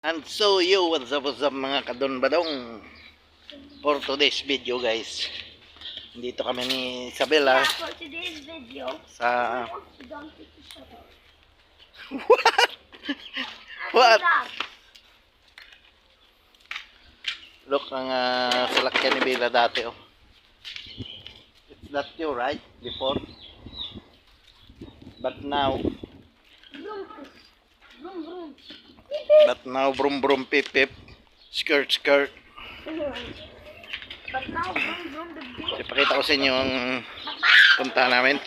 And so what's up mga kadon-badong? For today's video guys, dito kami ni Isabella For today's video, sa don't take the shuttle. What? Look ang salakyan ni Bella dati oh. It's that you right? Before? But now brum brum pip pip, skirt skirt. But now, vroom, the big. Ipakita ko sa inyo ang punta namin.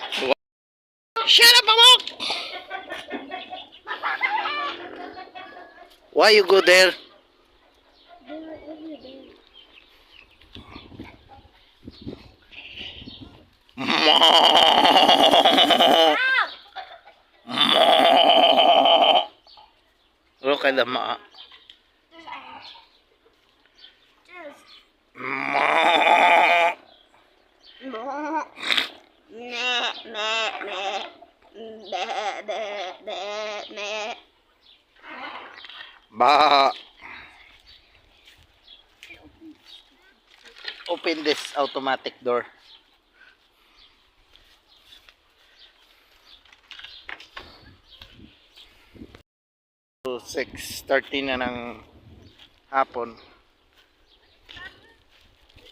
Shut up, Amok! Why you go there? Look at the ma. Ba. Open this automatic door. So 6:30 na ng hapon.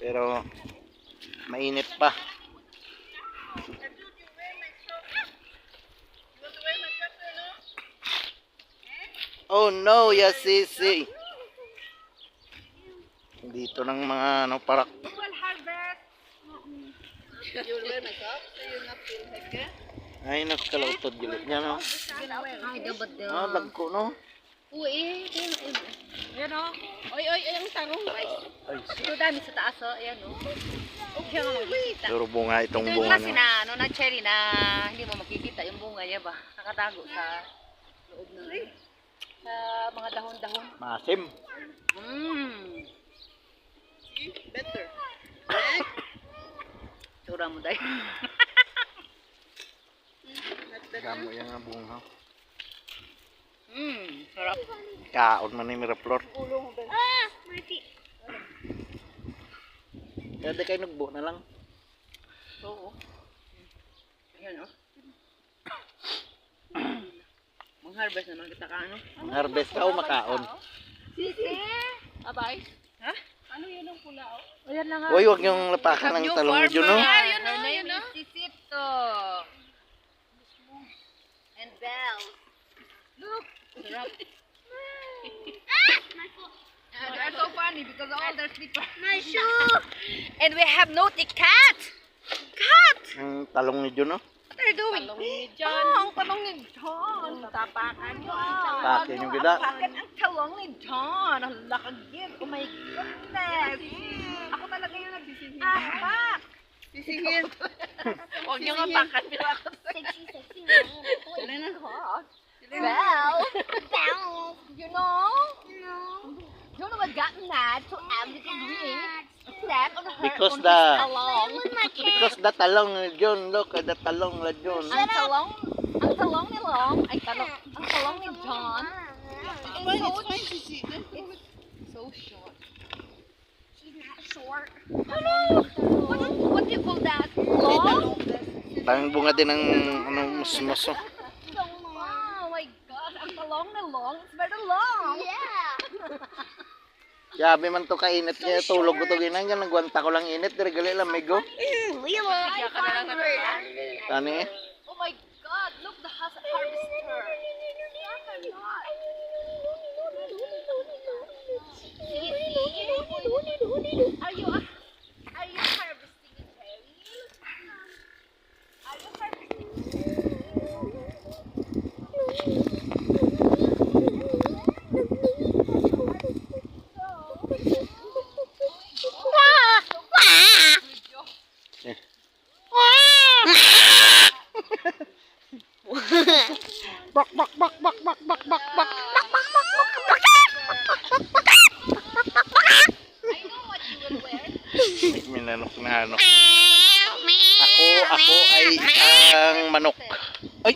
Pero mainit pa. Oh no, yes, sisi. Dito ng mga parak. You will harvest. You will wear makeup so you not feel heke. Ay, nagkalautod gilid niya, no? Ay, dapat daw. Ah, lagko, no? Uy, yan o. Oy, ang tarong. Ay, Ito dami sa taas o. Ayan o. Okay nga makikita. puro bunga itong Ito yung bunga klase niya. na cherry na hindi mo makikita yung bunga niya ba? Nakatago sa loob ng sa mga dahon-dahon. Masim. Better. Tura mo dahil. Gamo yan nga bunga. Sarap. Kaon man ni Miraflor. Ah, Marty. Kaya di kayo nagbo na lang. Oo. Ayan o. Mag-harvest naman kita ka ano? Harvest ka o makaon. Sisi! Abay? Ha? Ano yun ang pula o? Ayan na nga. Uy, huwag yung lapakan ng talong medyo, no? Yun o. Sisito. And bells. Look. Sarap. They're so funny because all their slippers. My shoe. And we have naughty cat. Cat! Ang talong medyo, no? What are you doing? Talong ni John. Ang talong ni John. Tapakan mo. Tapakin yung gila. Tapakan ang talong ni John. Ang lakagit. Oh my goodness. Ako talaga yung nagsisingin. Pak! Sisingin. Huwag niyo nga pakan. Sexy. Sila na hot. Bell. Bounce. You know? No. You know what got mad to Emily Green? Slept on her Because on the- his talong. Because the talong ni John, look at the talong la John. Ang talong ni Long, ay talong, ang talong ni John. So short. She's not short. Ano? What do you call that? Long? Tanging bunga din ng musmos, oh. Oh my God, ang talong ni Long is very long. Yeah. Yabi man to kainit niya, tulog ko to ginang, nagwanta ko lang init, dirigali lang may go. We will. Tani? Oh my God, look the harvester. Are you harvesting a cherry? Are you harvesting? Bak bak bak bak bak bak bak bak. I know what you will wear. Minanok na ano. Ako ay isang manok. Ay!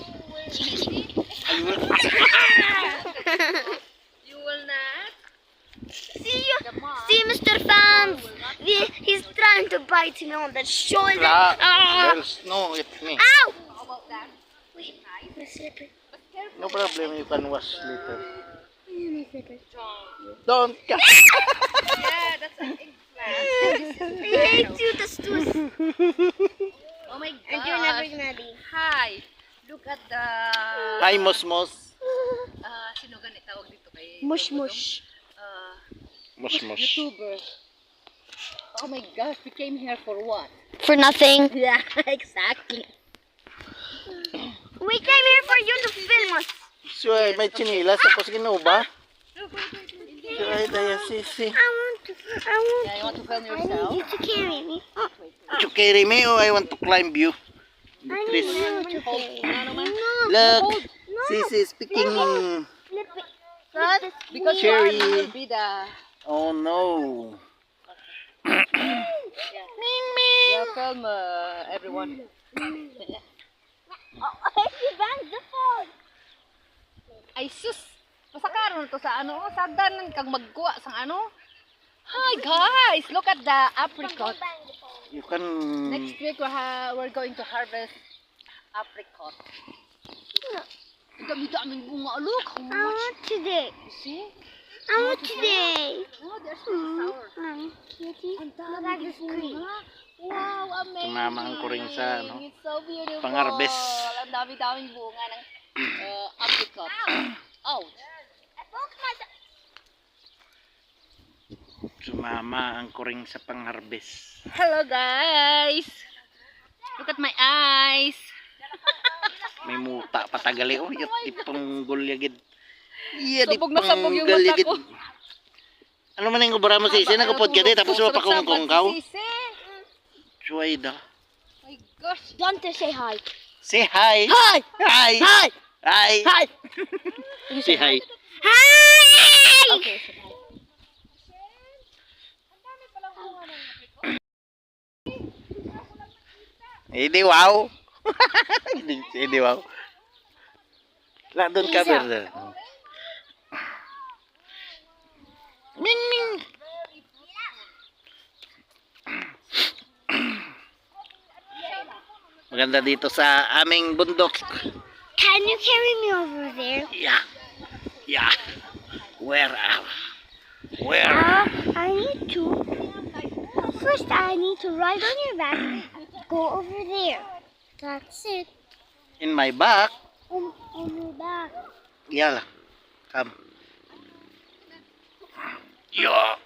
You will not. See, Mr. Fans, he's trying to bite me on the shoulder. Bells, no, hit me. Ow! How about that? Wait, my slipper. No problem, you can wash later. My slipper. Don't catch. Yeah, that's an eggplant. I hate you, the stools. Oh my And you're never gosh. gonna leave. Hi. Look at the... Hi, Mosmos. Sino ganit tawag dito kay... Mush mush. Mosmos. YouTuber. Oh my gosh, we came here for what? For nothing. Yeah, exactly. We came here for you to film us. So, may chinilas tapos ginuba. So, ay, daya, sisi. I want to. Yeah, you want to film I need yourself? you to carry me. You carry me or I want to climb you? I need Please. you to carry me. Ano naman? Look, Sisi speaking. Flip it. Son, because Cherry. you will be the... Oh no. Yeah, film everyone. Oh, she banged the phone. Ay sus! Masakaron to sa ano, sagdan lang kang magkuha sa ano. Hi guys, look at the apricot. Bang the phone. You can. Next week we're going to harvest apricot. Ang dami-daming bunga. Look how I much. want today. You see? I want today. Oh, they're so sour. Kitty. Ang Look at dami the screen. bunga. Wow, amazing. Sumama ang kuring sa, ano, It's so beautiful. pang-harvest. Ang dami-daming bunga ng apricot. Ouch. I poked myself. Sumama ang kuring sa pang-harvest. Hello guys. Look at my eyes. May muta patagali. Oh, yun, ipang gulyagid. Yeah, Sabog na sabog yung mata ko. Ano man yung kubara mo Sisi? Nagupod ka di, tapos mapakungkong kaw. Sisi. Suway da. My gosh. Want to say hi? Say hi. Hi! Hi. Hi! Hi. Hi! Say hi. Hi! Okay. Hindi wow. Hindi wow. La doon ka Isa. berda. Ming ming. Maganda dito sa aming bundok. Can you carry me over there? Yeah. Yeah. Where? Where? I need to. First, I need to ride on your back. Go over there. That's it. In my back. On your back. Yeah. Come. Yeah.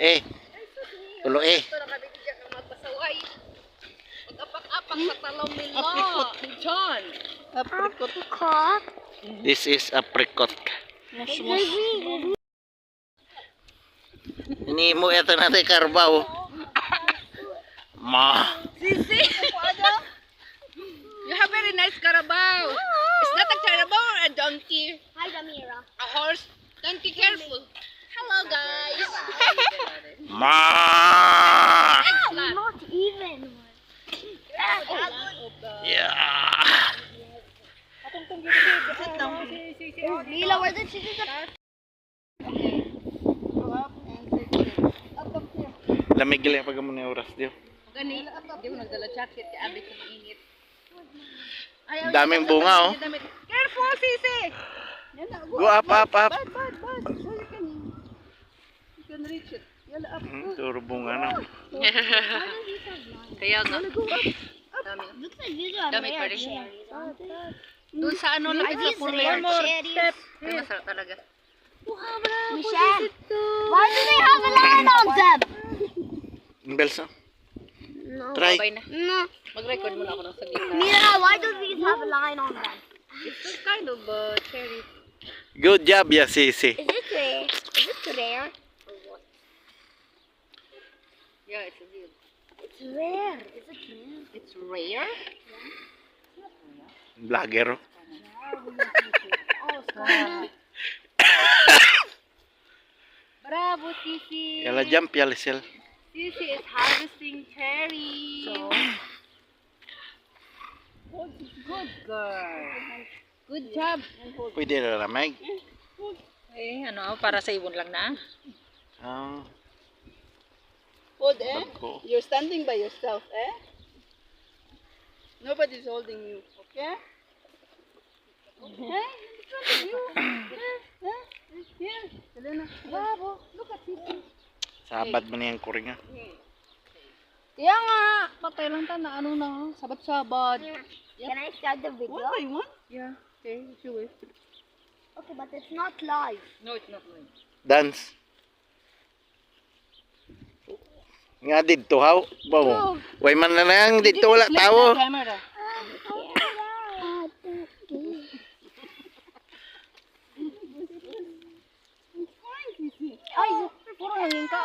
Eh. Tulo eh. Ito na kami diyan ng magpasaway. Mag-apak-apak sa talong nila. Apricot. Ni John. Apricot. This is apricot. Ini mo ito natin karbaw. Ma. Sisi. You have very nice carabao. Is that a carabao or a donkey? Hi, Damira. A horse? Donkey, careful. Hello, guys. Ma. Excellent. Not even one. Yeah. Lila, where did she do that? Lamig lang pag mo na oras diyo. Gani, di mo nagdala jacket. Kaya abit ko mainit. Ang daming bunga oh. Careful, Sisi. Go up, up, up. Bad. So you can reach it. Yala up. Turo bunga na. Kaya nga. Dami. Looks like these are Dami pa rare rin. cherries, aren't they? Doon sa ano lang Are sa these puro rare more cherries? step. Ay, masarap talaga. Michelle, why do they have a line on them? Belsa. No. Try. Babay na. No. Mag-record muna ako ng saglit. Mira, why do these have a line on them? It's kind of cherry. Good job, ya Sisi. Is it rare? Is it rare? Yeah, it's real. It's rare. Is it rare? It's rare? Vlogger. Oh. Bravo, Sisi. Yala jump, ya Lisel. Sisi is harvesting cherry. Good girl. Good job. Pwede na lamig. Eh, ano, para sa ibon lang na. Ah, Hold, eh? bago. You're standing by yourself, eh? Nobody's holding you, okay? Hey, in front of you. Huh? Here, Selena. Bravo. Look at Sissy. Sabad mo na yung kuring ah. Kaya nga, patay lang ta na ano na, sabat-sabat. Can I start the video? What do you want? Yeah, okay, do it. Okay, but it's not live. No, it's not mine. Dance. Nga dito, how? Bawo. Way man na lang, dito wala tao. Camera. Ay, puro nanging ka.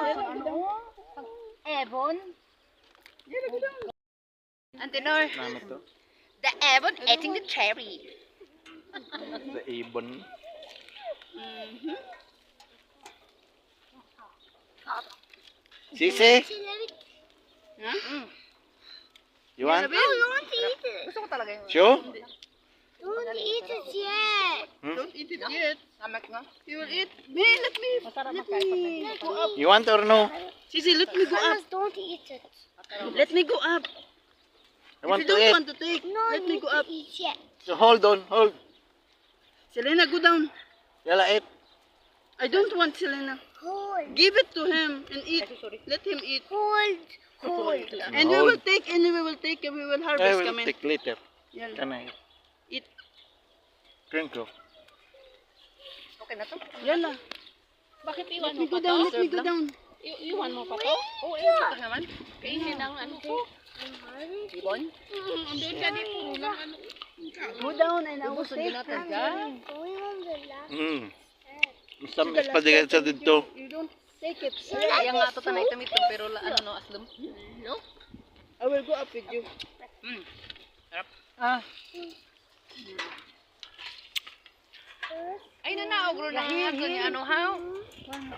Ebon? Antenor, Namin to. the ebon eating the cherry. The ibon. Sisi, you want? No, you want to eat it. Gusto ko talaga yun. Sure? Don't eat it yet. Don't eat it yet. Samak nga. You will eat. Me, let me go up. You want or no? Sissy, let me go up. Thomas, don't eat it. Let me go up. I If want you to don't eat. want to take, No, let me you go need up. to eat yet. So hold on, hold. Selena, go down. Yala, eat. I don't want Selena. Hold, Give it to him and eat. Let him eat. hold, hold. And we will take, and we will I harvest will kami. take later. Yan. Can I Eat. drink of? Okay na to. Yan lang. Bakit Let iwan me go down, let me go down. Iwan mo pa to? Oo, iwan ko naman. Kainin ang ano ko. Ibon? Andun ka din, puro lang ano. Go down and I will Gusto take. nyo natin ka? Going on the last Mastamis pa din sa dito. You don't take it. Kaya nga ito tanay tamito, pero ano no, aslum. No? I will go up with you. Sarap. Ah. Ay, nanaogro ng ato niya, ano, how?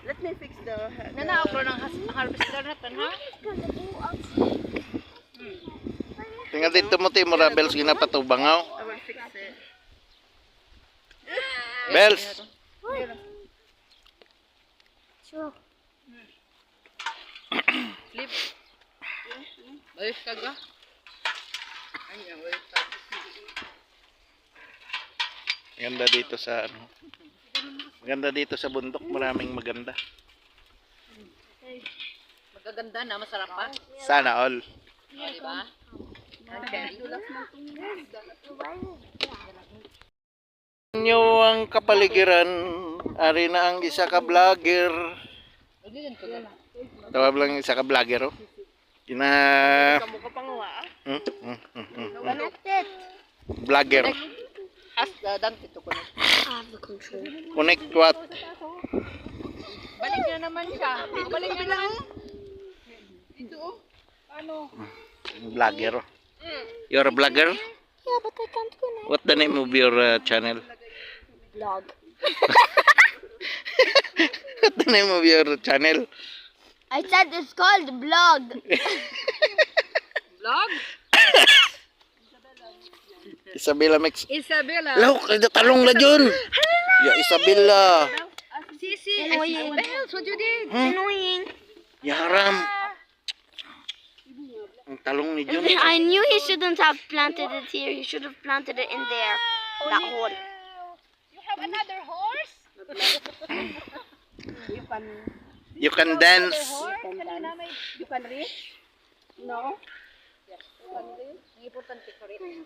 Let me fix the. Nanaogro ng harvester natin, ha? Tingnan dito mo tayo mura bells ginapatubangaw. I will fix it. Bells. Sure. Flip. Ayos ka ga? Ay, ayos ka. Maganda dito sa ano. Maganda dito sa bundok, maraming maganda. Magaganda na, masarap pa. Sana all. O, diba? Okay. Inyo ang kapaligiran, ari na ang isa ka vlogger. Tawag lang isa ka vlogger oh. Kina Kamu ka pangawa. Connected. vlogger. As dan ito ko na. I have the control. Connect what? Balik na naman siya. Balik na lang. Ito oh. Ano? Vlogger oh. You're a vlogger? Yeah, but I can't connect. What the name of your channel? Vlog. What the name of your channel? I said it's called vlog. Vlog? Isabella Mix. Isabella. Lauk, ada talong na dyan. Ya Isabella. Sisi. Annoying. Bells, what you did? Annoying. Ya haram. Ang talong ni Jun. I knew he shouldn't have planted it here. He should have planted it in there. That hole. You have another horse? You can dance. You can read? No? Ang importante ko rin.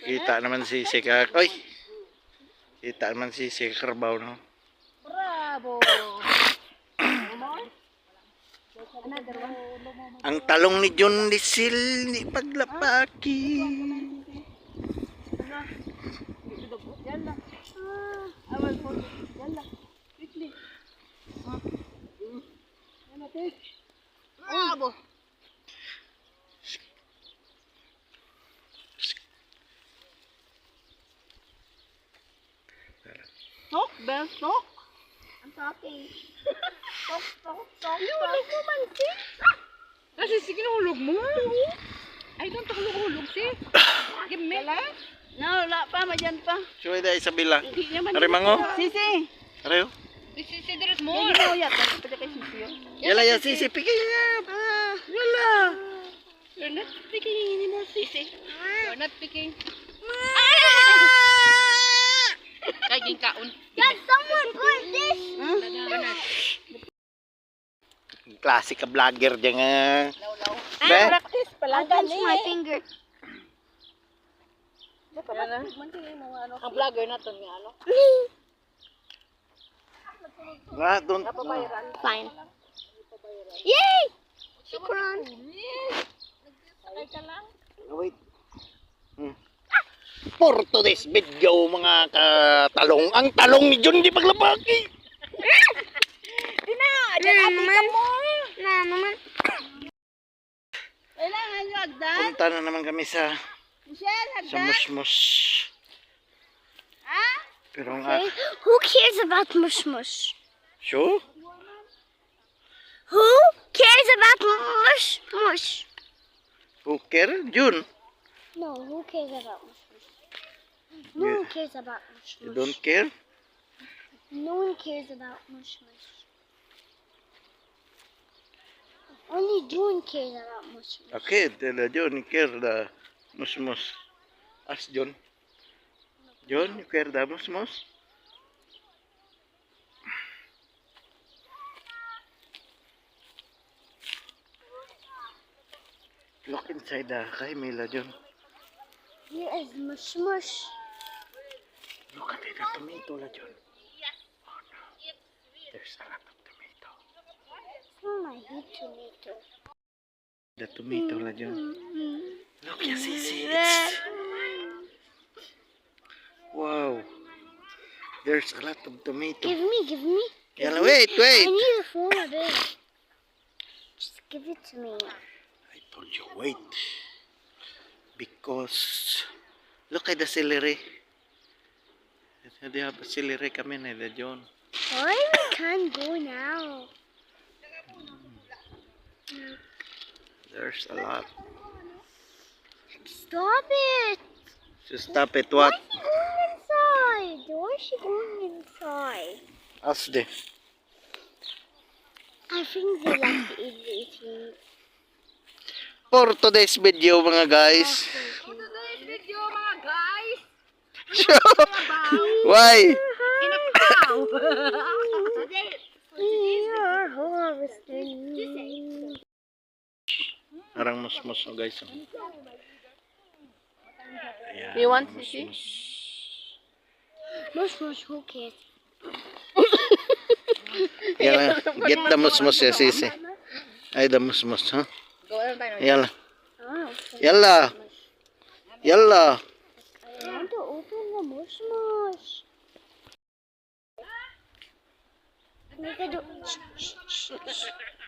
Kita naman si Sika. Oy. Kita naman si Sika Carbaw no. Bravo. Ang talong ni Jun Lisil ni paglapaki. Yan lang. I will hold it. Yan lang. Quickly. Yan na, take. Bravo. Talk, Belle, talk. I'm talking. You like woman, see? Kasi sige, hulog mo. I don't hulog, si. Give me. No, wala pa, madyan pa. Suway da Isabela. Hindi naman. Are mango? Sisi. Are. Sisi, there's Yan more. mo yan. Pwede kay Sisi yun. Yala ya sisi pigay na. Yala. You're not picking anymore, Sisi. You're not picking. Kaging kaon. Can someone put this? Klase ka vlogger dyan nga. I Be? practice pala. Against my finger. Ang vlogger na to nga, ano? Nga, don't. Fine. Yay! Shukran. Wait. For today's video mga katalong. Ang talong ni John di paglabaki. Naman. Kailangan nyo agdan. Punta na naman kami sa Michelle, sa agdan. Musmus. Ha? Pero ang Okay. Who cares about mush mush? so? Who cares about mush mush? Who care? Jun? No, who cares about mush mush? No one cares about mush You mush. don't care? No one cares about mush mush. Only June cares about mush mush. Okay, tell John, you care the Musmus. Ask John. John, you care the Musmus? Look inside the Mila, John. Here is mush mush. Look at the tomato, la, John. Oh no, there's a lot of tomato. Oh, I hate tomato. The tomato, la, John. Mm-hmm. Look, yes, it's... Wow. There's a lot of tomato. Give me, give me. Yeah, wait, I wait. need a phone a bit. Just give it to me. I told you, wait. Because, look at the celery. They have a celery coming in the John. Why we can't go now? There's a lot. Stop it! So stop it, what? Why is she going inside? Why is she going inside? Ask them. I think they like to eat these. For today's video, mga guys. Today's video, mga guys. Why? In a cow. We are harvesting. Arang musmus, oh guys. Ayan, You want musmus. Mush mush, who cares? Yala, get the musmus, yes, sisi. Ay, the musmus, huh? Go on tayo. Yala. Oh, Yala. Yala. I want to open the mush mush. Make a do.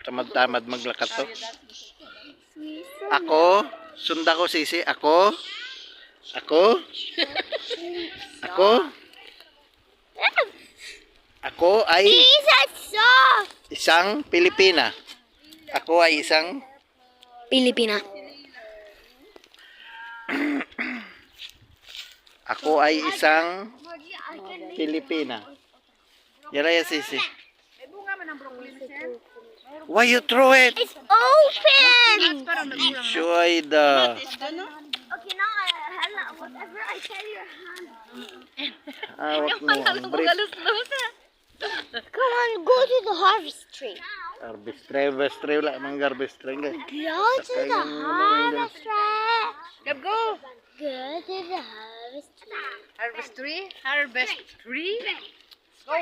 Tamad-tamad maglakat to. Sweet. Ako, sunda ko sisi. Ako. Ako. Ako. Ako ay Is that soft? isang Pilipina. Ako ay isang Filipina. Ako ay isang Pilipina. Yala ya sisi. May bunga man ang broccoli, Michelle. Why you throw it? It's open! Parang nagurang. Shoy the. Okay, now whatever I tell your hand. Awak mo ang brief. Come on, go to the harvest tree. Harvest tree wala mang harvest tree guys. Go to the harvest tree. Go. Go to the harvest tree. Harvest tree. Harvest tree. Go.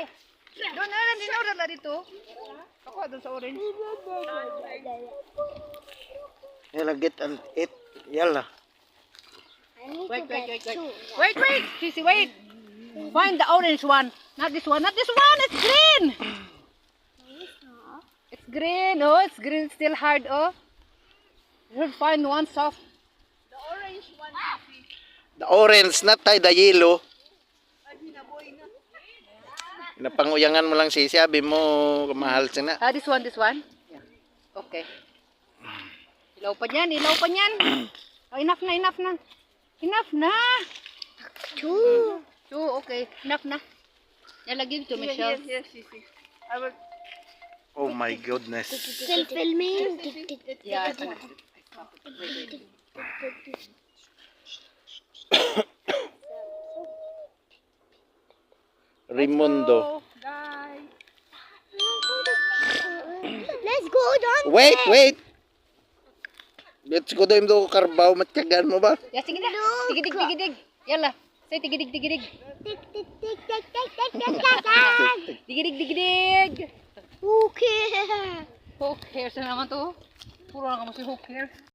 Doon na lang din na dito. Ako doon sa orange. Yala get and eat. Yala. I need Wait, to wait, get wait, wait. two. Wait, wait. Sisi, wait. Find the orange one. Not this one. Not this one. It's green. It's green. Oh, it's green. Still hard. Oh. You'll find one soft. The orange, not tayo, the yellow. Napanguyangan mo lang sisi, sabi mo, kamahal siya na. Ah, this one, this one. Yeah. Okay. Ilaw pa niyan, ilaw pa niyan. Oh, enough na, enough na. Enough na. 2. Okay. Enough na. Yala, give to Michelle. Here, Sisi. I will. Oh my goodness. Still filming. Yeah. Raimundo. Guys. Let's go down. Wait, wait. Let's go doon do Carabao. Matyagan mo ba? Yeah, sige na. Tigidig, tigidig. Yala. Say tigidig, tigidig. Tick, tick, tick, tick, tick, tick, tick, tick. Tigidig, tigidig. Who cares? Who cares na naman to? Puro na kamo si who cares.